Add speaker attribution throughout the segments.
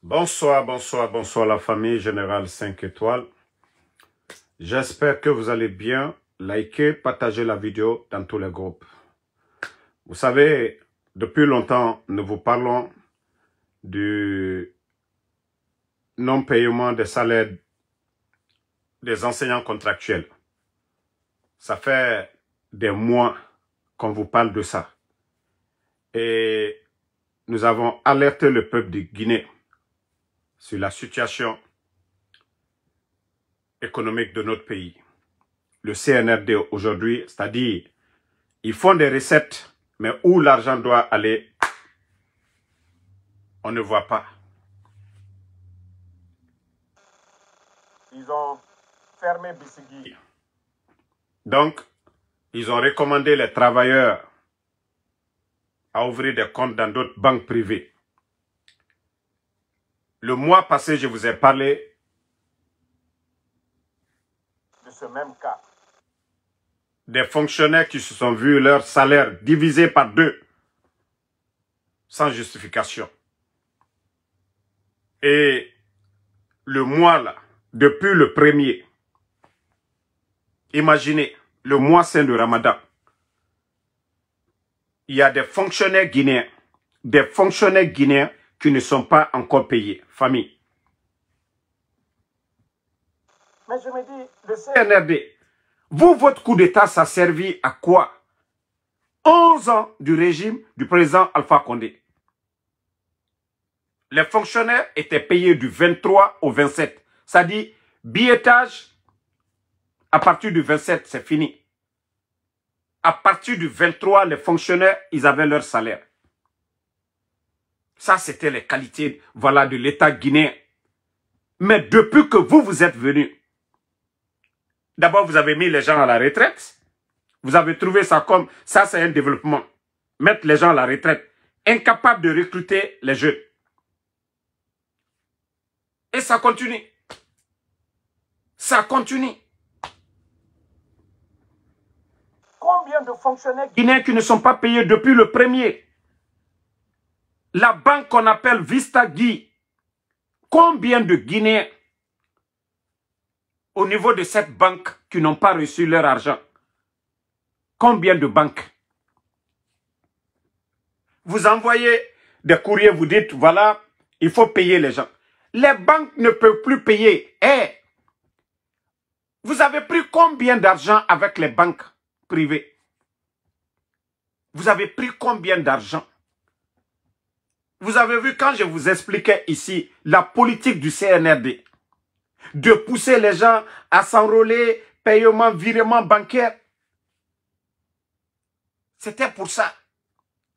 Speaker 1: Bonsoir, bonsoir, bonsoir la famille Générale 5 étoiles. J'espère que vous allez bien. Likez, partagez la vidéo dans tous les groupes. Vous savez, depuis longtemps, nous vous parlons du non-paiement des salaires des enseignants contractuels. Ça fait des mois qu'on vous parle de ça. Et nous avons alerté le peuple de Guinée sur la situation économique de notre pays. Le CNRD aujourd'hui, c'est-à-dire, ils font des recettes, mais où l'argent doit aller, on ne voit pas. Ils ont fermé Bissigui. Donc, ils ont recommandé les travailleurs à ouvrir des comptes dans d'autres banques privées. Le mois passé, je vous ai parlé de ce même cas. Des fonctionnaires qui se sont vus leur salaire divisé par 2, sans justification. Et le mois là, depuis le 1er, imaginez, le mois saint de Ramadan, il y a des fonctionnaires guinéens qui ne sont pas encore payés, famille. Mais je me dis, le CNRD, vous, votre coup d'État, ça a servi à quoi? 11 ans du régime du président Alpha Condé. Les fonctionnaires étaient payés du 23 au 27. Ça dit, billettage, à partir du 27, c'est fini. À partir du 23, les fonctionnaires, ils avaient leur salaire. Ça, c'était les qualités, voilà, de l'État guinéen. Mais depuis que vous êtes venus, d'abord, vous avez mis les gens à la retraite. Vous avez trouvé ça comme, ça c'est un développement. Mettre les gens à la retraite. Incapables de recruter les jeunes. Et ça continue. Ça continue. Combien de fonctionnaires guinéens qui ne sont pas payés depuis le 1er? La banque qu'on appelle Vista Guy. Combien de Guinéens au niveau de cette banque qui n'ont pas reçu leur argent? Combien de banques? Vous envoyez des courriers, vous dites, voilà, il faut payer les gens. Les banques ne peuvent plus payer. Vous avez pris combien d'argent avec les banques privées? Vous avez pris combien d'argent? Vous avez vu quand je vous expliquais ici la politique du CNRD, de pousser les gens à s'enrôler, paiement, virement bancaire. C'était pour ça.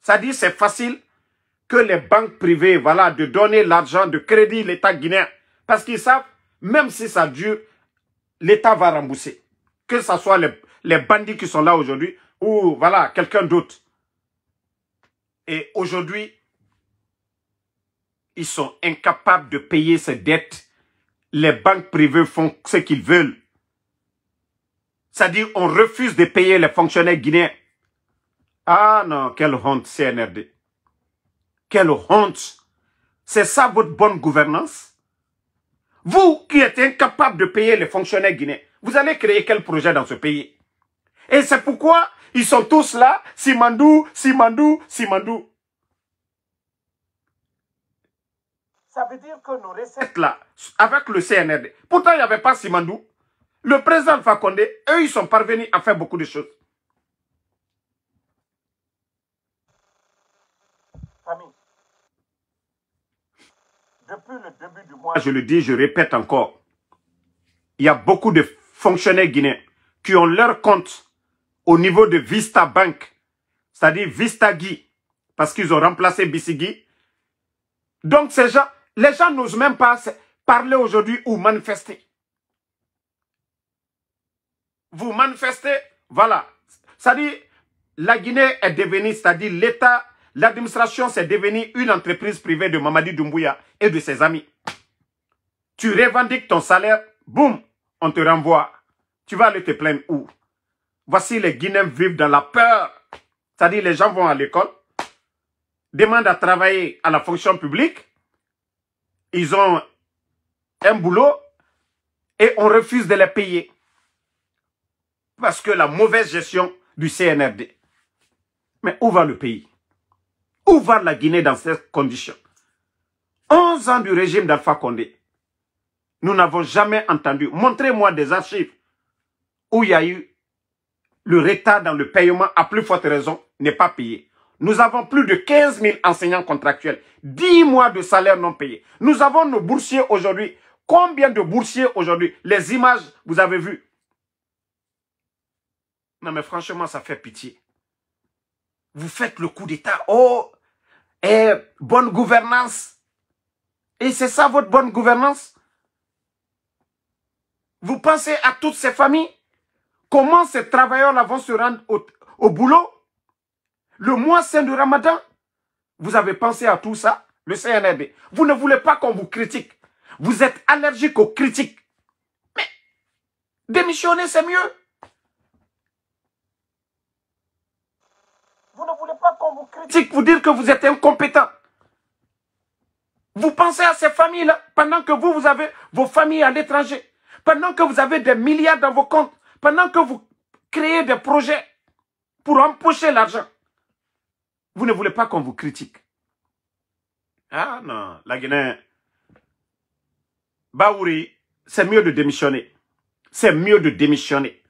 Speaker 1: Ça dit c'est facile que les banques privées, voilà, de donner l'argent de crédit à l'État guinéen. Parce qu'ils savent, même si ça dure, l'État va rembourser. Que ce soit les bandits qui sont là aujourd'hui ou voilà, quelqu'un d'autre. Et aujourd'hui, ils sont incapables de payer ces dettes. Les banques privées font ce qu'ils veulent. C'est-à-dire, on refuse de payer les fonctionnaires guinéens. Ah non, quelle honte, CNRD. Quelle honte. C'est ça votre bonne gouvernance? Vous qui êtes incapable de payer les fonctionnaires guinéens, vous allez créer quel projet dans ce pays? Et c'est pourquoi ils sont tous là, Simandou, Simandou, Simandou. Ça veut dire que nos recettes là, avec le CNRD, pourtant il n'y avait pas Simandou. Le président Alpha Condé, eux, ils sont parvenus à faire beaucoup de choses. Famille, depuis le début du mois, je le dis, je répète encore, il y a beaucoup de fonctionnaires guinéens qui ont leur compte au niveau de Vista Bank, c'est-à-dire Vista Guy, parce qu'ils ont remplacé Bissigui. Donc ces gens, les gens n'osent même pas parler aujourd'hui ou manifester. Vous manifestez, voilà. C'est-à-dire, la Guinée est devenue, c'est-à-dire l'État, l'administration c'est devenu une entreprise privée de Mamadi Doumbouya et de ses amis. Tu revendiques ton salaire, boum, on te renvoie. Tu vas aller te plaindre où? Voici les Guinéens vivent dans la peur. C'est-à-dire les gens vont à l'école, demandent à travailler à la fonction publique. ils ont un boulot et on refuse de les payer. Parce que la mauvaise gestion du CNRD. Mais où va le pays? Où va la Guinée dans ces conditions? 11 ans du régime d'Alpha Condé. Nous n'avons jamais entendu. Montrez-moi des archives où il y a eu le retard dans le paiement, à plus forte raison, n'est pas payé. Nous avons plus de 15 000 enseignants contractuels. 10 mois de salaire non payé. Nous avons nos boursiers aujourd'hui. Combien de boursiers aujourd'hui? Les images, vous avez vu. Non mais franchement, ça fait pitié. Vous faites le coup d'État. Oh, bonne gouvernance. Et c'est ça votre bonne gouvernance? Vous pensez à toutes ces familles? Comment ces travailleurs-là vont se rendre au boulot? Le mois saint du Ramadan? Vous avez pensé à tout ça? Le CNRD. Vous ne voulez pas qu'on vous critique. Vous êtes allergique aux critiques. Mais démissionner, c'est mieux. Vous ne voulez pas qu'on vous critique, vous dire que vous êtes incompétent. Vous pensez à ces familles-là pendant que vous avez vos familles à l'étranger. Pendant que vous avez des milliards dans vos comptes. Pendant que vous créez des projets pour empocher l'argent. Vous ne voulez pas qu'on vous critique. Ah non, la Guinée. Baouri, c'est mieux de démissionner. C'est mieux de démissionner.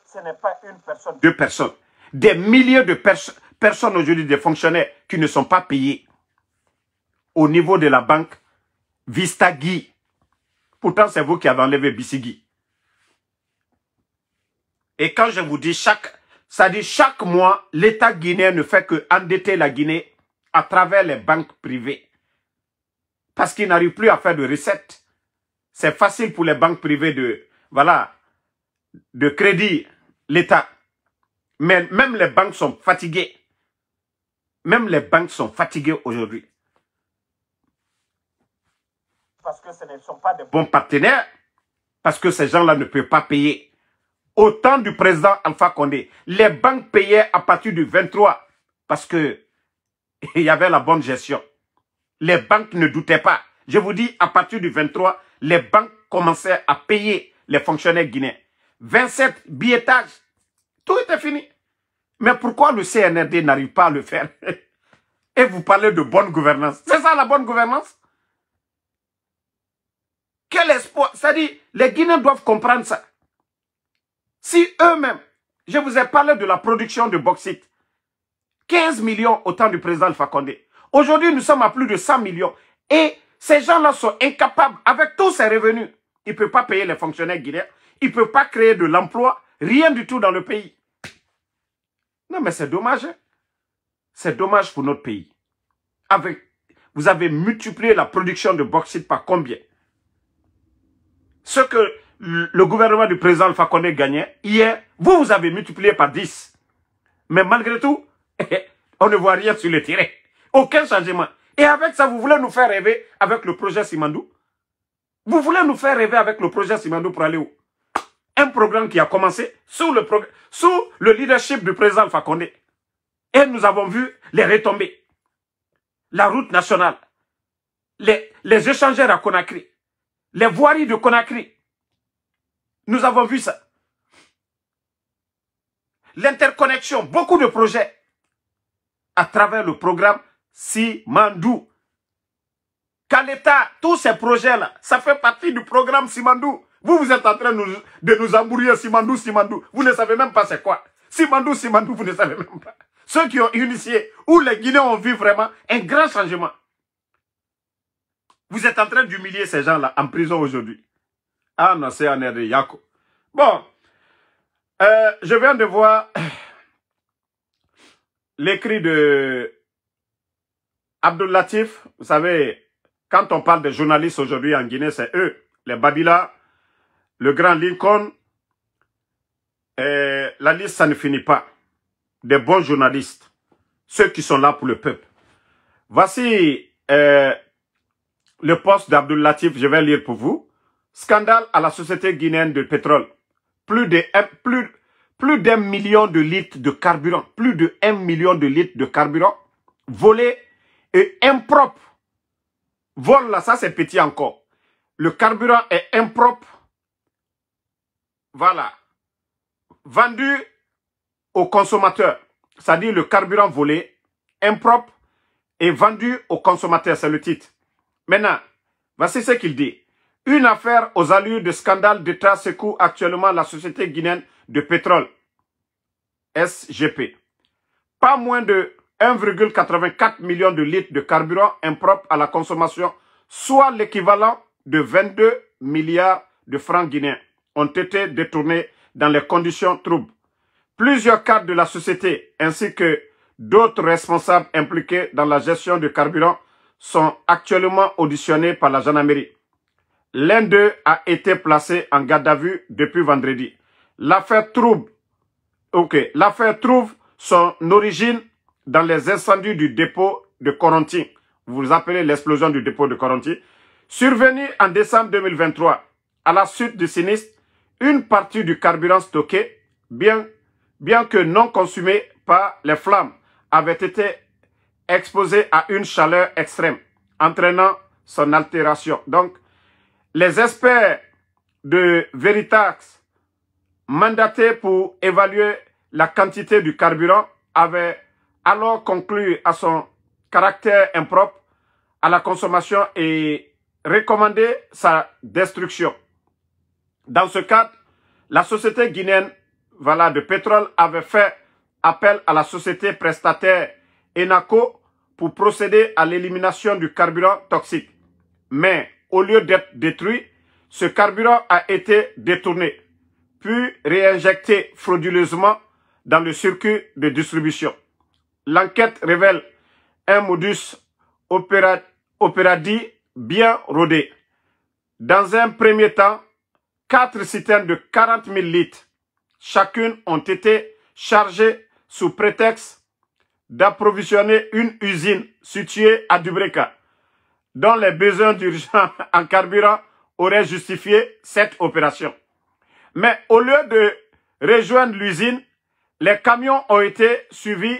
Speaker 1: Ce n'est pas une personne, deux personnes. Des milliers de personnes aujourd'hui, des fonctionnaires qui ne sont pas payés au niveau de la banque Vista Guy. Pourtant, c'est vous qui avez enlevé Bissigi. Et quand je vous dis chaque mois, l'État guinéen ne fait que endetter la Guinée à travers les banques privées. Parce qu'il n'arrive plus à faire de recettes. C'est facile pour les banques privées de crédit l'État. Mais même les banques sont fatiguées. Même les banques sont fatiguées aujourd'hui. Parce que ce ne sont pas de bons partenaires. Parce que ces gens-là ne peuvent pas payer. Au temps du président Alpha Condé, les banques payaient à partir du 23. Parce que il y avait la bonne gestion. Les banques ne doutaient pas. Je vous dis, à partir du 23, les banques commençaient à payer les fonctionnaires guinéens. 27 billetages. Tout était fini. Mais pourquoi le CNRD n'arrive pas à le faire? Et vous parlez de bonne gouvernance. C'est ça la bonne gouvernance? Quel espoir? C'est-à-dire, les Guinéens doivent comprendre ça. Si eux-mêmes, je vous ai parlé de la production de bauxite, 15 millions au temps du président Alpha Condé. Aujourd'hui, nous sommes à plus de 100 millions. Et ces gens-là sont incapables, avec tous ces revenus, ils ne peuvent pas payer les fonctionnaires guinéens, ils ne peuvent pas créer de l'emploi, rien du tout dans le pays. Non, mais c'est dommage. Hein? C'est dommage pour notre pays. Vous avez multiplié la production de bauxite par combien? Ce que le gouvernement du président Alpha Condé gagnait, hier, vous avez multiplié par 10. Mais malgré tout, on ne voit rien sur le terrain. Aucun changement. Et avec ça, vous voulez nous faire rêver avec le projet Simandou? Vous voulez nous faire rêver avec le projet Simandou pour aller où? Un programme qui a commencé sous le leadership du président Alpha Condé. Et nous avons vu les retombées. La route nationale. Les échangeurs à Conakry. Les voiries de Conakry. Nous avons vu ça. L'interconnexion, beaucoup de projets à travers le programme Simandou. Kaleta, tous ces projets-là, ça fait partie du programme Simandou. Vous êtes en train de nous embrouiller Simandou, Simandou. Vous ne savez même pas c'est quoi. Simandou, Simandou, vous ne savez même pas. Ceux qui ont initié, où les Guinéens ont vu vraiment un grand changement. Vous êtes en train d'humilier ces gens-là en prison aujourd'hui. Ah non, c'est un air de Yako. Bon, je viens de voir l'écrit de Abdul Latif. Vous savez, quand on parle des journalistes aujourd'hui en Guinée, c'est eux. Les Babila, le grand Lincoln. La liste, ça ne finit pas. Des bons journalistes. Ceux qui sont là pour le peuple. Voici le poste d'Abdul Latif, je vais lire pour vous. Scandale à la société guinéenne de pétrole. Plus d'1 million de litres de carburant. Plus de 1 million de litres de carburant volés et impropre. Vol là, ça c'est petit encore. Le carburant est impropre. Voilà. Vendu aux consommateurs. C'est-à-dire le carburant volé, impropre et vendu aux consommateurs. C'est le titre. Maintenant, voici ce qu'il dit. Une affaire aux allures de scandale d'État secoue actuellement la société guinéenne de pétrole, SGP. Pas moins de 1,84 million de litres de carburant impropre à la consommation, soit l'équivalent de 22 milliards de francs guinéens, ont été détournés dans les conditions troubles. Plusieurs cadres de la société ainsi que d'autres responsables impliqués dans la gestion du carburant sont actuellement auditionnés par la gendarmerie. L'un d'eux a été placé en garde à vue depuis vendredi. L'affaire trouve son origine dans les incendies du dépôt de Coronti. Vous vous appelez l'explosion du dépôt de Coronti. Survenue en décembre 2023, à la suite du sinistre, une partie du carburant stocké, bien que non consumé par les flammes, avait été exposée à une chaleur extrême, entraînant son altération. Donc, les experts de Veritax, mandatés pour évaluer la quantité du carburant, avaient alors conclu à son caractère impropre à la consommation et recommandé sa destruction. Dans ce cadre, la société guinéenne de pétrole avait fait appel à la société prestataire ENACO pour procéder à l'élimination du carburant toxique. Mais au lieu d'être détruit, ce carburant a été détourné, puis réinjecté frauduleusement dans le circuit de distribution. L'enquête révèle un modus operandi bien rodé. Dans un premier temps, 4 citernes de 40 000 litres chacune ont été chargées sous prétexte d'approvisionner une usine située à Dubreka, dont les besoins d'urgence en carburant auraient justifié cette opération. Mais au lieu de rejoindre l'usine, les camions ont été suivis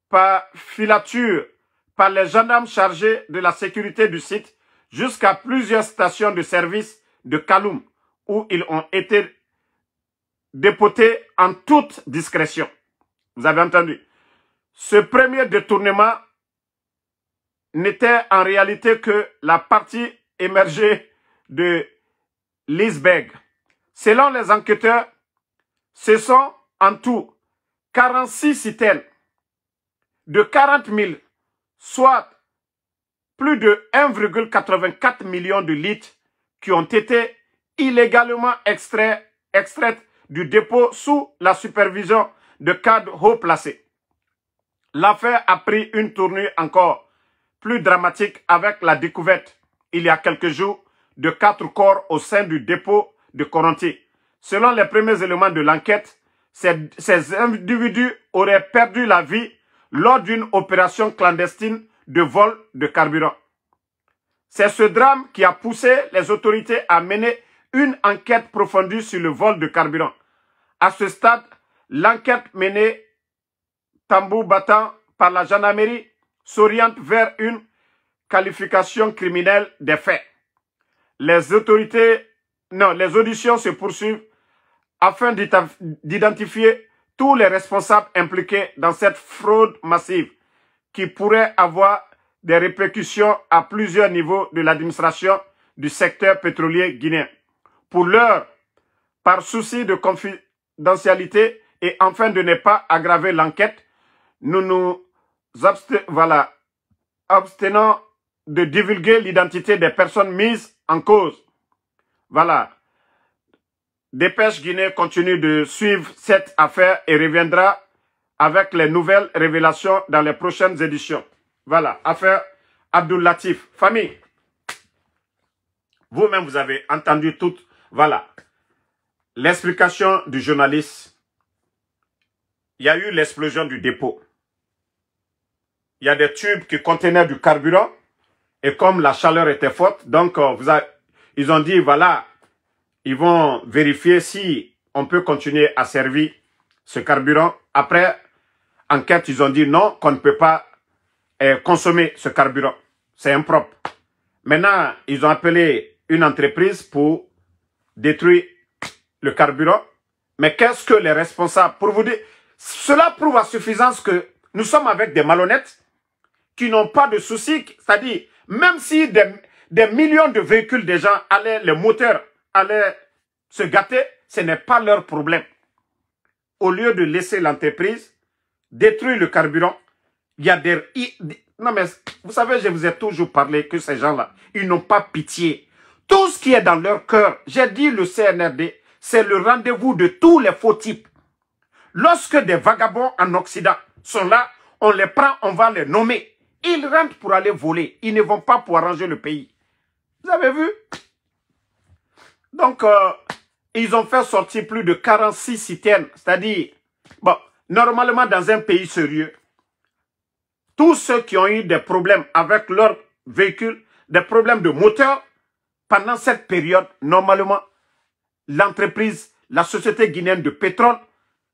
Speaker 1: par filature par les gendarmes chargés de la sécurité du site jusqu'à plusieurs stations de service de Kaloum, où ils ont été dépotés en toute discrétion. Vous avez entendu? Ce premier détournement n'était en réalité que la partie émergée de l'iceberg. Selon les enquêteurs, ce sont en tout 46 citernes de 40 000, soit plus de 1,84 million de litres qui ont été illégalement extraites du dépôt sous la supervision de cadres haut placés. L'affaire a pris une tournure encore plus dramatique avec la découverte, il y a quelques jours, de 4 corps au sein du dépôt de Coronti. Selon les premiers éléments de l'enquête, ces individus auraient perdu la vie lors d'une opération clandestine de vol de carburant. C'est ce drame qui a poussé les autorités à mener une enquête approfondie sur le vol de carburant. À ce stade, l'enquête menée tambour battant par la gendarmerie s'oriente vers une qualification criminelle des faits. Les auditions se poursuivent afin d'identifier tous les responsables impliqués dans cette fraude massive qui pourrait avoir des répercussions à plusieurs niveaux de l'administration du secteur pétrolier guinéen. Pour l'heure, par souci de confidentialité et afin de ne pas aggraver l'enquête, nous nous abstenons de divulguer l'identité des personnes mises en cause. Voilà. Dépêche Guinée continue de suivre cette affaire et reviendra avec les nouvelles révélations dans les prochaines éditions. Voilà, affaire Abdoul Latif. Famille, vous-même vous avez entendu tout. Voilà, l'explication du journaliste. Il y a eu l'explosion du dépôt. Il y a des tubes qui contenaient du carburant et comme la chaleur était forte, donc ils ont dit voilà, ils vont vérifier si on peut continuer à servir ce carburant. Après enquête, ils ont dit non, qu'on ne peut pas consommer ce carburant. C'est impropre. Maintenant, ils ont appelé une entreprise pour détruire le carburant. Mais qu'est-ce que les responsables, pour vous dire, cela prouve à suffisance que nous sommes avec des malhonnêtes qui n'ont pas de soucis, c'est-à-dire, même si des millions de véhicules des gens les moteurs allaient se gâter, ce n'est pas leur problème. Au lieu de laisser l'entreprise détruire le carburant, il y a des... Non mais, vous savez, je vous ai toujours parlé que ces gens-là, ils n'ont pas pitié. Tout ce qui est dans leur cœur, j'ai dit le CNRD, c'est le rendez-vous de tous les faux types. Lorsque des vagabonds en Occident sont là, on les prend, on va les nommer. Ils rentrent pour aller voler. Ils ne vont pas pour arranger le pays. Vous avez vu? Donc, ils ont fait sortir plus de 46 citernes. C'est-à-dire, bon, normalement dans un pays sérieux, tous ceux qui ont eu des problèmes avec leur véhicule, des problèmes de moteur, pendant cette période, normalement, l'entreprise, la société guinéenne de pétrole,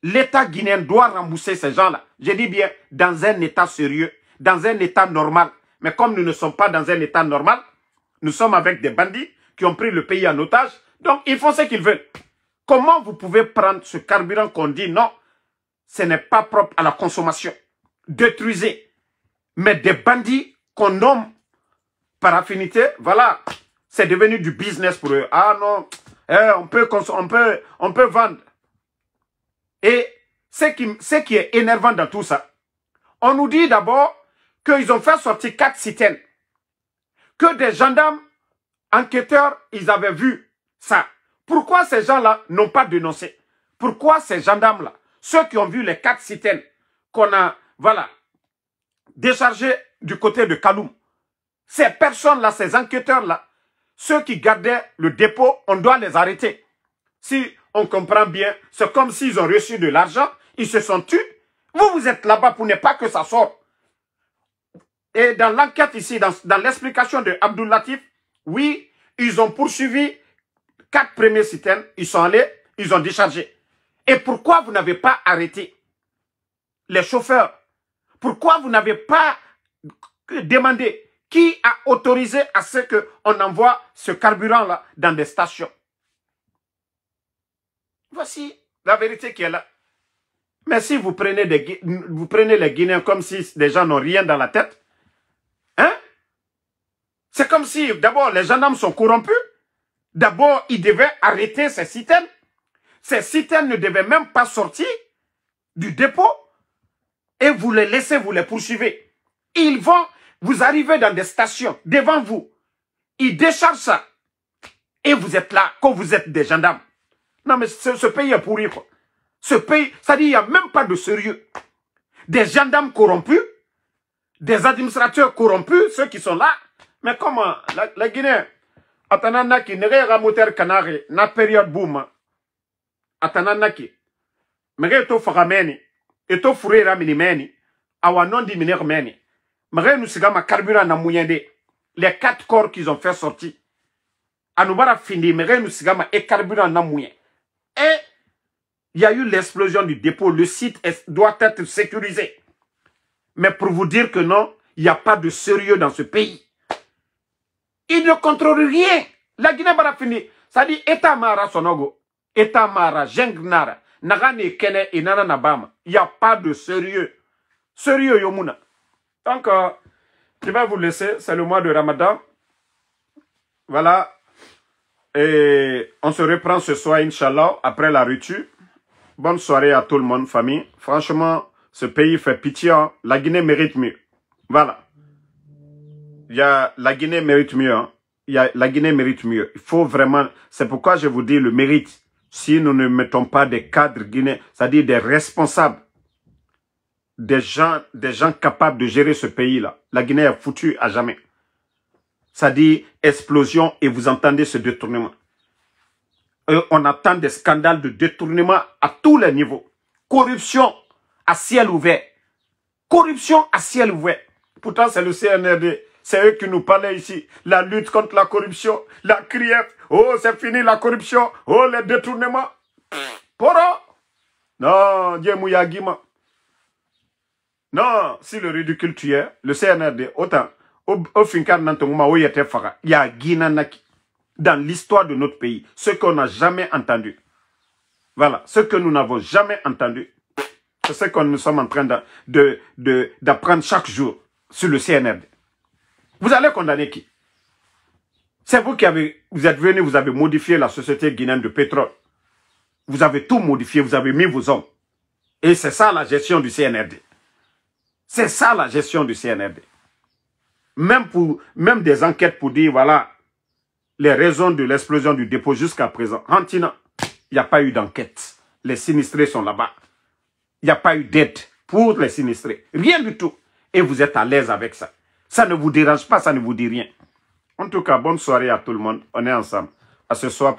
Speaker 1: l'État guinéen doit rembourser ces gens-là. Je dis bien, dans un État sérieux, dans un État normal. Mais comme nous ne sommes pas dans un État normal, nous sommes avec des bandits qui ont pris le pays en otage. Donc, ils font ce qu'ils veulent. Comment vous pouvez prendre ce carburant qu'on dit non, ce n'est pas propre à la consommation. Détruisez. Mais des bandits qu'on nomme par affinité, voilà, c'est devenu du business pour eux. Ah non, on peut vendre. Et ce qui est énervant dans tout ça, on nous dit d'abord qu'ils ont fait sortir 4 citernes. Que des gendarmes, enquêteurs, ils avaient vu ça. Pourquoi ces gens-là n'ont pas dénoncé? Pourquoi ces gendarmes-là, ceux qui ont vu les 4 citernes qu'on a, voilà, déchargés du côté de Kaloum, ces personnes-là, ces enquêteurs-là, ceux qui gardaient le dépôt, on doit les arrêter. Si on comprend bien, c'est comme s'ils ont reçu de l'argent, ils se sont tus. Vous êtes là-bas pour ne pas que ça sorte. Et dans l'enquête ici, dans l'explication de Abdul Latif, oui, ils ont poursuivi 4 premiers citernes, ils sont allés, ils ont déchargé. Et pourquoi vous n'avez pas arrêté les chauffeurs? Pourquoi vous n'avez pas demandé qui a autorisé à ce qu'on envoie ce carburant-là dans des stations? Voici la vérité qui est là. Mais si vous prenez les Guinéens comme si des gens n'ont rien dans la tête, hein? C'est comme si, d'abord, les gendarmes sont corrompus. D'abord, ils devaient arrêter ces citernes. Ces citernes ne devaient même pas sortir du dépôt. Et vous les laissez, vous les poursuivez. Ils vont, vous arrivez dans des stations, devant vous. Ils déchargent ça. Et vous êtes là, comme vous êtes des gendarmes. Non, mais ce pays est pourri, quoi. Ce pays, ça dit, il n'y a même pas de sérieux. Des gendarmes corrompus, des administrateurs corrompus, ceux qui sont là. Mais comment, la Guinée, atanana qui n'est pas moteur canari, na période boom, atanana qui, mais to fagameni, et to fourrera minimeni, awa non di mineur meni, mais nous sigama carburant na mouyende, les 4 corps qu'ils ont fait sortir, anoubara fini, mais nous sigama et carburant na mouyende. Et il y a eu l'explosion du dépôt. Le site doit être sécurisé. Mais pour vous dire que non, il n'y a pas de sérieux dans ce pays. Ils ne contrôlent rien. La Guinée bara fini. Ça dit État Mara Sonogo. État Mara, Jengnara. Nagane Kene et Nana Nabama. Il n'y a pas de sérieux. Sérieux Yomuna. Donc, je vais vous laisser. C'est le mois de Ramadan. Voilà. Et on se reprend ce soir, Inch'Allah, après la rupture. Bonne soirée à tout le monde, famille. Franchement, ce pays fait pitié. Hein. La Guinée mérite mieux. Voilà. La Guinée mérite mieux. Hein. La Guinée mérite mieux. Il faut vraiment... C'est pourquoi je vous dis le mérite. Si nous ne mettons pas des cadres guinéens, c'est-à-dire des responsables, des gens capables de gérer ce pays-là, la Guinée est foutue à jamais. Ça dit explosion et vous entendez ce détournement. On attend des scandales de détournement à tous les niveaux. Corruption à ciel ouvert. Corruption à ciel ouvert. Pourtant, c'est le CNRD. C'est eux qui nous parlaient ici. La lutte contre la corruption. La criette. Oh, c'est fini la corruption. Oh, les détournements. Poro. Non, Dieu Mouyagima. Non, si le ridicule tuait, le CNRD, autant, au fincar Nantonguma, où il était Fara, il y a Guinanaki. Dans l'histoire de notre pays, ce qu'on n'a jamais entendu. Voilà, ce que nous n'avons jamais entendu. C'est ce que nous sommes en train d'apprendre chaque jour sur le CNRD. Vous allez condamner qui? C'est vous qui vous êtes venu, vous avez modifié la société guinéenne de pétrole. Vous avez tout modifié, vous avez mis vos hommes. Et c'est ça la gestion du CNRD. C'est ça la gestion du CNRD. Même des enquêtes pour dire, voilà, les raisons de l'explosion du dépôt jusqu'à présent. Antina, il n'y a pas eu d'enquête. Les sinistrés sont là-bas. Il n'y a pas eu d'aide pour les sinistrés. Rien du tout. Et vous êtes à l'aise avec ça. Ça ne vous dérange pas, ça ne vous dit rien. En tout cas, bonne soirée à tout le monde. On est ensemble. À ce soir.